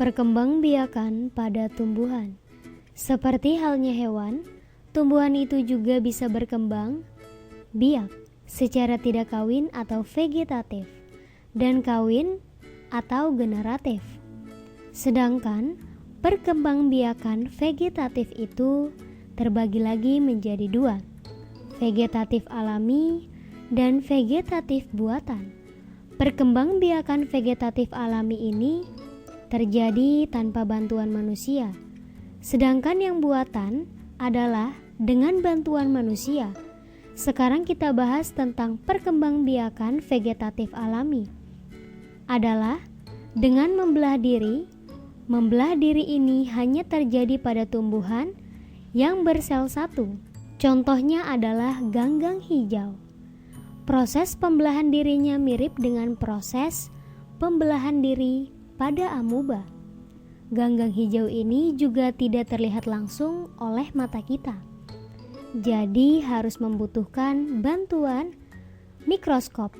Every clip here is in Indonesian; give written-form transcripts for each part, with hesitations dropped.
Perkembangbiakan pada tumbuhan. Seperti halnya hewan, tumbuhan itu juga bisa berkembang biak secara tidak kawin atau vegetatif, dan kawin atau generatif. Sedangkan perkembangbiakan vegetatif itu terbagi lagi menjadi dua, vegetatif alami dan vegetatif buatan. Perkembangbiakan vegetatif alami ini terjadi tanpa bantuan manusia, sedangkan yang buatan adalah dengan bantuan manusia. Sekarang kita bahas tentang perkembangbiakan vegetatif alami. Adalah dengan membelah diri. Membelah diri ini hanya terjadi pada tumbuhan yang bersel satu. Contohnya adalah ganggang hijau. Proses pembelahan dirinya mirip dengan proses pembelahan diri pada amuba. Ganggang hijau ini juga tidak terlihat langsung oleh mata kita, jadi harus membutuhkan bantuan mikroskop.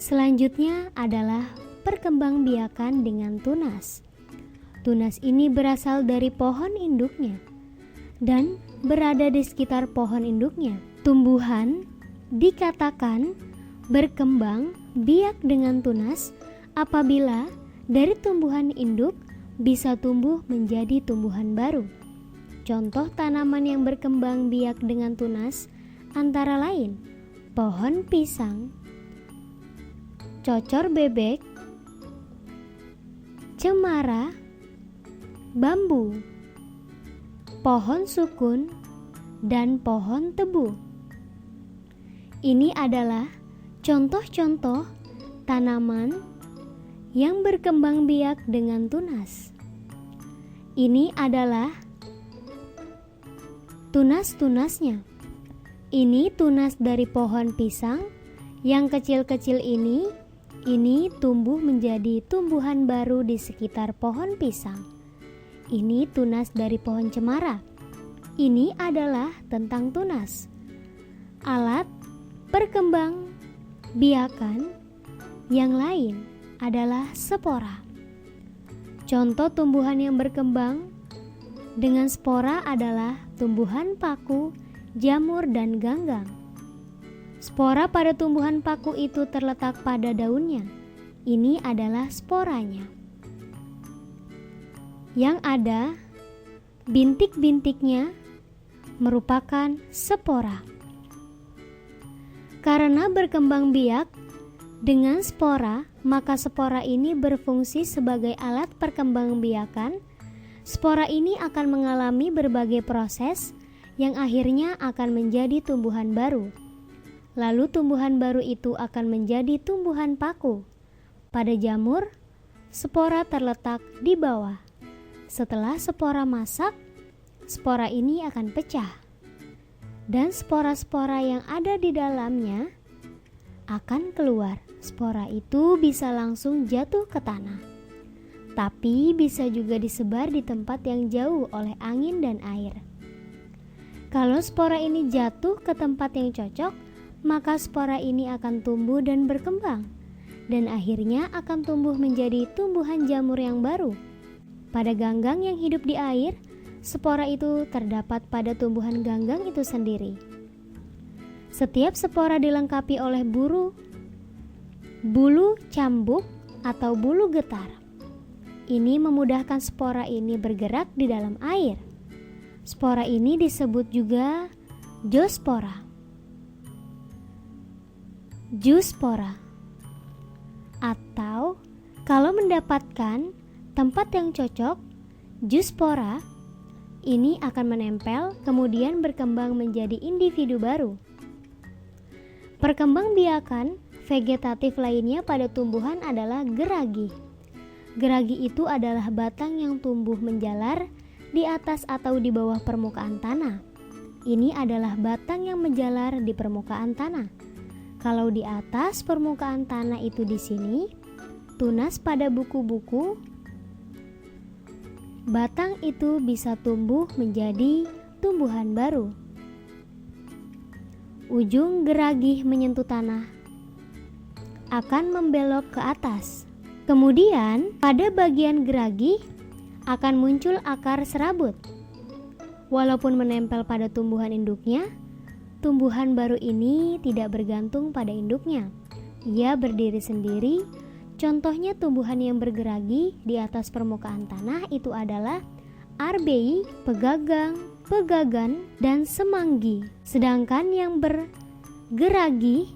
Selanjutnya adalah perkembangbiakan dengan tunas. Tunas ini berasal dari pohon induknya dan berada di sekitar pohon induknya. Tumbuhan dikatakan berkembang biak dengan tunas apabila dari tumbuhan induk bisa tumbuh menjadi tumbuhan baru. Contoh tanaman yang berkembang biak dengan tunas antara lain pohon pisang, cocor bebek, cemara, bambu, pohon sukun, dan pohon tebu. Ini adalah contoh-contoh tanaman yang berkembang biak dengan tunas. Ini adalah tunas-tunasnya. Ini tunas dari pohon pisang yang kecil-kecil ini tumbuh menjadi tumbuhan baru di sekitar pohon pisang. Ini tunas dari pohon cemara. Ini adalah tentang tunas. Alat perkembang biakan yang lain adalah spora. Contoh tumbuhan yang berkembang dengan spora adalah tumbuhan paku, jamur, dan ganggang. Spora pada tumbuhan paku itu terletak pada daunnya. Ini adalah sporanya. Yang ada bintik-bintiknya merupakan spora. Karena berkembang biak dengan spora, maka spora ini berfungsi sebagai alat perkembangbiakan. Spora ini akan mengalami berbagai proses yang akhirnya akan menjadi tumbuhan baru. Lalu tumbuhan baru itu akan menjadi tumbuhan paku. Pada jamur, spora terletak di bawah. Setelah spora masak, spora ini akan pecah. Dan spora-spora yang ada di dalamnya akan keluar. Spora itu bisa langsung jatuh ke tanah, tapi bisa juga disebar di tempat yang jauh oleh angin dan air. Kalau spora ini jatuh ke tempat yang cocok, maka spora ini akan tumbuh dan berkembang, dan akhirnya akan tumbuh menjadi tumbuhan jamur yang baru. Pada ganggang yang hidup di air, spora itu terdapat pada tumbuhan ganggang itu sendiri. Setiap spora dilengkapi oleh bulu cambuk atau bulu getar. Ini memudahkan spora ini bergerak di dalam air. Spora ini disebut juga zoospora. Zoospora. Atau kalau mendapatkan tempat yang cocok, zoospora ini akan menempel kemudian berkembang menjadi individu baru. Perkembangbiakan vegetatif lainnya pada tumbuhan adalah geragi. Geragi itu adalah batang yang tumbuh menjalar di atas atau di bawah permukaan tanah. Ini adalah batang yang menjalar di permukaan tanah. Kalau di atas permukaan tanah itu di sini, tunas pada buku-buku, batang itu bisa tumbuh menjadi tumbuhan baru. Ujung geragih menyentuh tanah akan membelok ke atas. Kemudian pada bagian geragi akan muncul akar serabut. Walaupun menempel pada tumbuhan induknya, tumbuhan baru ini tidak bergantung pada induknya. Ia berdiri sendiri. Contohnya tumbuhan yang bergeragi di atas permukaan tanah itu adalah arbei, pegagang, pegagan, dan semanggi. Sedangkan yang bergeragi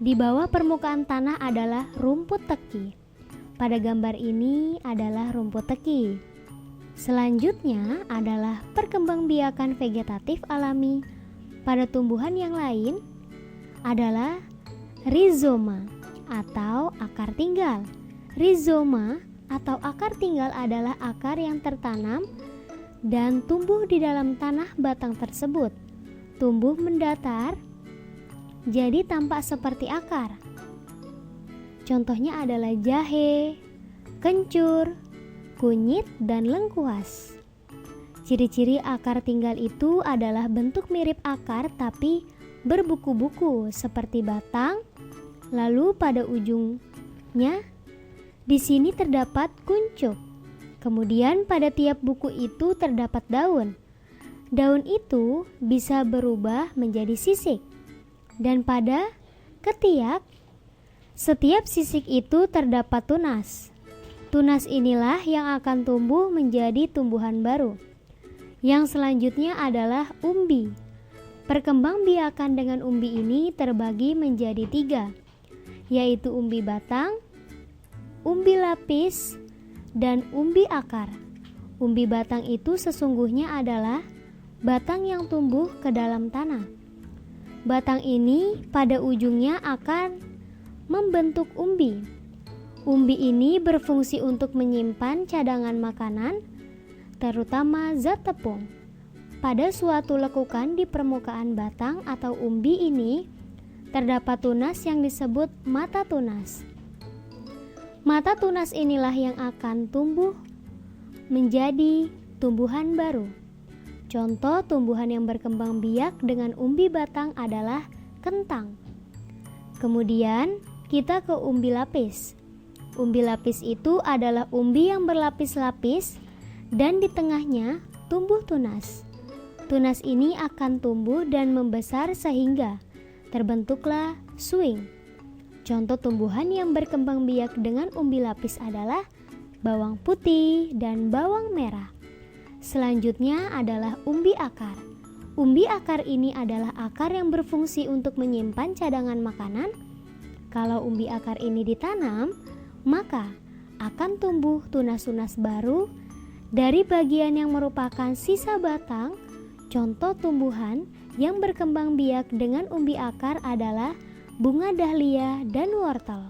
di bawah permukaan tanah adalah rumput teki. Pada gambar ini adalah rumput teki. Selanjutnya adalah perkembangbiakan vegetatif alami. Pada tumbuhan yang lain adalah rizoma atau akar tinggal. Rizoma atau akar tinggal adalah akar yang tertanam dan tumbuh di dalam tanah batang tersebut. Tumbuh mendatar, jadi tampak seperti akar. Contohnya adalah jahe, kencur, kunyit, dan lengkuas. Ciri-ciri akar tinggal itu adalah bentuk mirip akar tapi berbuku-buku seperti batang. Lalu pada ujungnya di sini terdapat kuncup. Kemudian pada tiap buku itu terdapat daun. Daun itu bisa berubah menjadi sisik. Dan pada ketiak, setiap sisik itu terdapat tunas. Tunas inilah yang akan tumbuh menjadi tumbuhan baru. Yang selanjutnya adalah umbi. Perkembangbiakan dengan umbi ini terbagi menjadi 3, yaitu umbi batang, umbi lapis, dan umbi akar. Umbi batang itu sesungguhnya adalah batang yang tumbuh ke dalam tanah. Batang ini pada ujungnya akan membentuk umbi. Umbi ini berfungsi untuk menyimpan cadangan makanan, terutama zat tepung. Pada suatu lekukan di permukaan batang atau umbi ini terdapat tunas yang disebut mata tunas. Mata tunas inilah yang akan tumbuh menjadi tumbuhan baru. Contoh tumbuhan yang berkembang biak dengan umbi batang adalah kentang. Kemudian kita ke umbi lapis. Umbi lapis itu adalah umbi yang berlapis-lapis dan di tengahnya tumbuh tunas. Tunas ini akan tumbuh dan membesar sehingga terbentuklah swing. Contoh tumbuhan yang berkembang biak dengan umbi lapis adalah bawang putih dan bawang merah. Selanjutnya adalah umbi akar. Umbi akar ini adalah akar yang berfungsi untuk menyimpan cadangan makanan. Kalau umbi akar ini ditanam, maka akan tumbuh tunas-tunas baru dari bagian yang merupakan sisa batang. Contoh tumbuhan yang berkembang biak dengan umbi akar adalah bunga dahlia dan wortel.